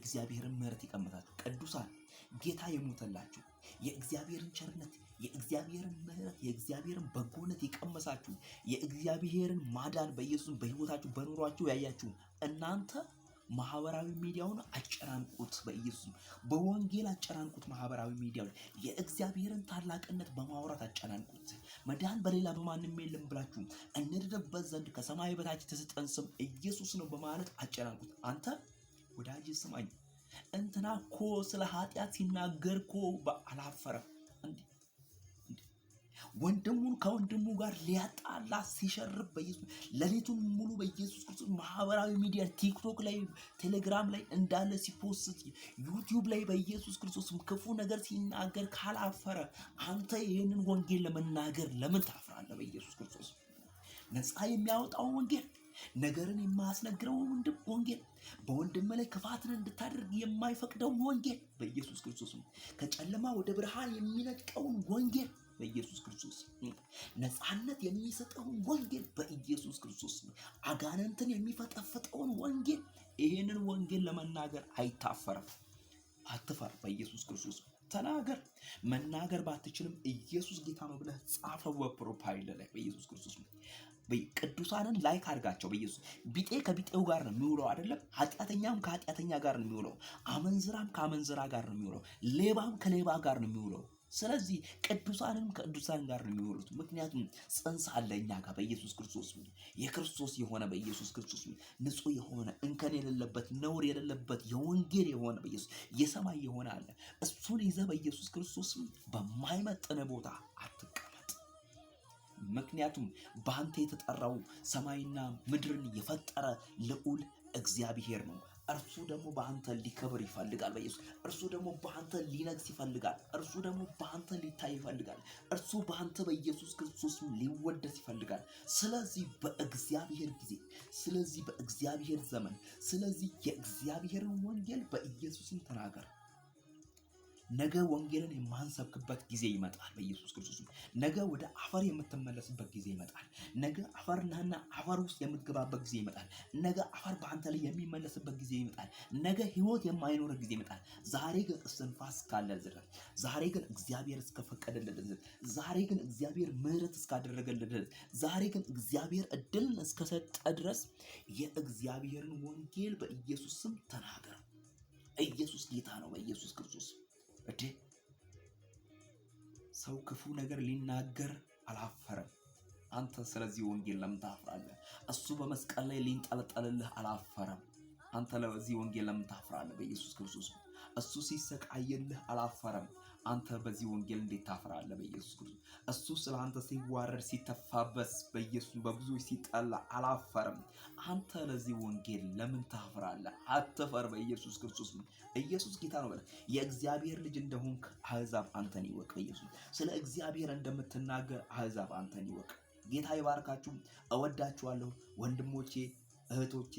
የእግዚአብሔርን ምሕረት ይቀመሳችሁ። ቅዱሳን ጌታ የሞተላችሁ የእግዚአብሔርን ቸርነት የእግዚአብሔርን ምሕረት የእግዚአብሔርን በጎነት የቀመሳችሁ የእግዚአብሔርን ማዳን በኢየሱስ በሕይወታችሁ በኑሯችሁ ያያችሁ እናንተ ማህበራዊ ሚዲያውን አጨናንቁት። በኢየሱስ በወንጌል አጨናንቁት። ማህበራዊ ሚዲያውን የእግዚአብሔርን ታላቅነት በማውራት አጨናንቁት። መዳን በሌላ በማንም የለም ብላችሁ እንድንበት ዘንድ ከሰማይ በታች የተሰጠን ስም ኢየሱስ ነው በማለት አጨናንቁት። አንተ ወዳጅ ስማኝ፣ እንትና እኮ ስለ ኃጢአት ሲናገር እኮ አላፈረም። ወንድሙን ከወንድሙ ጋር ሊያጣላ ሲሸርብ በኢየሱስ ሌሊቱን ሙሉ በኢየሱስ ክርስቶስ ማህበራዊ ሚዲያ ቲክቶክ ላይ ቴሌግራም ላይ እንዳለ ሲፖስት ዩቲዩብ ላይ በኢየሱስ ክርስቶስ ክፉ ነገር ሲናገር ካላፈረ አንተ ይህንን ወንጌል ለመናገር ለምን ታፍራለህ? በኢየሱስ ክርስቶስ ነፃ የሚያወጣው ወንጌል ነገርን የማያስነግረው ወንጌል በወንድም ላይ ክፋትን እንድታደርግ የማይፈቅደው ወንጌል በኢየሱስ ክርስቶስ ከጨለማ ወደ ብርሃን የሚነጥቀውን ወንጌል በኢየሱስ ክርስቶስ ነፃነት የሚሰጠውን ወንጌል በኢየሱስ ክርስቶስ አጋንንትን የሚፈጠፍጠውን ወንጌል ይሄንን ወንጌል ለመናገር አይታፈርም። አትፈር። በኢየሱስ ክርስቶስ ተናገር። መናገር ባትችልም ኢየሱስ ጌታ ነው ብለህ ጻፈው በፕሮፋይል ላይ በኢየሱስ ክርስቶስ ቅዱሳንን ላይክ አድርጋቸው። በኢየሱስ ቢጤ ከቢጤው ጋር ነው የሚውለው አይደለም። ኃጢአተኛም ከኃጢአተኛ ጋር ነው የሚውለው። አመንዝራም ከአመንዝራ ጋር ነው የሚውለው። ሌባም ከሌባ ጋር ነው የሚውለው። ስለዚህ ቅዱሳንም ከቅዱሳን ጋር ነው የሚውሉት። ምክንያቱም ጽንስ አለ እኛ ጋር በኢየሱስ ክርስቶስ የክርስቶስ የሆነ በኢየሱስ ክርስቶስ ንጹህ የሆነ እንከን የሌለበት ነውር የሌለበት የወንጌል የሆነ በኢየሱስ የሰማይ የሆነ አለ። እሱን ይዘህ በኢየሱስ ክርስቶስ በማይመጥን ቦታ አትቀመጥ። ምክንያቱም በአንተ የተጠራው ሰማይና ምድርን የፈጠረ ልዑል እግዚአብሔር ነው። እርሱ ደግሞ በአንተ ሊከብር ይፈልጋል። በኢየሱስ እርሱ ደግሞ በአንተ ሊነግስ ይፈልጋል። እርሱ ደግሞ በአንተ ሊታይ ይፈልጋል። እርሱ በአንተ በኢየሱስ ክርስቶስ ሊወደስ ይፈልጋል። ስለዚህ በእግዚአብሔር ጊዜ፣ ስለዚህ በእግዚአብሔር ዘመን፣ ስለዚህ የእግዚአብሔርን ወንጌል በኢየሱስም ተናገር። ነገ ወንጌልን የማንሰብክበት ጊዜ ይመጣል። በኢየሱስ ክርስቶስ ነገ ወደ አፈር የምትመለስበት ጊዜ ይመጣል። ነገ አፈር ነህና አፈር ውስጥ የምትገባበት ጊዜ ይመጣል። ነገ አፈር በአንተ ላይ የሚመለስበት ጊዜ ይመጣል። ነገ ህይወት የማይኖር ጊዜ ይመጣል። ዛሬ ግን እስትንፋስ እስካለ ድረስ፣ ዛሬ ግን እግዚአብሔር እስከፈቀደልህ ድረስ፣ ዛሬ ግን እግዚአብሔር ምሕረት እስካደረገልህ ድረስ፣ ዛሬ ግን እግዚአብሔር እድልን እስከሰጠ ድረስ የእግዚአብሔርን ወንጌል በኢየሱስ ስም ተናገር። ኢየሱስ ጌታ ነው። በኢየሱስ ክርስቶስ ሰው ክፉ ነገር ሊናገር አላፈረም። አንተ ስለዚህ ወንጌል ለምን ታፍራለህ? እሱ በመስቀል ላይ ሊንጠለጠልልህ አላፈረም። አንተ ለዚህ ወንጌል ለምን ታፍራለህ? በኢየሱስ ክርስቶስ እሱ ሲሰቃይልህ አላፈረም። አንተ በዚህ ወንጌል እንዴት ታፍራለህ? በኢየሱስ ክርስቶስ እሱ ስለ አንተ ሲዋረድ ሲተፋበስ በኢየሱስ በብዙዎች ሲጠላ አላፈረም። አንተ ለዚህ ወንጌል ለምን ታፍራለህ? አትፈር። በኢየሱስ ክርስቶስ ኢየሱስ ጌታ ነው በለ። የእግዚአብሔር ልጅ እንደሆንክ አሕዛብ አንተን ይወቅ። በኢየሱስ ስለ እግዚአብሔር እንደምትናገር አሕዛብ አንተን ይወቅ። ጌታ ይባርካችሁ። እወዳችኋለሁ ወንድሞቼ እህቶቼ።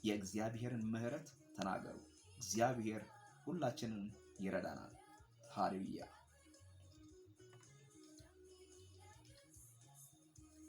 የእግዚአብሔርን ምሕረት ተናገሩ። እግዚአብሔር ሁላችንን ይረዳናል። ሃሌሉያ።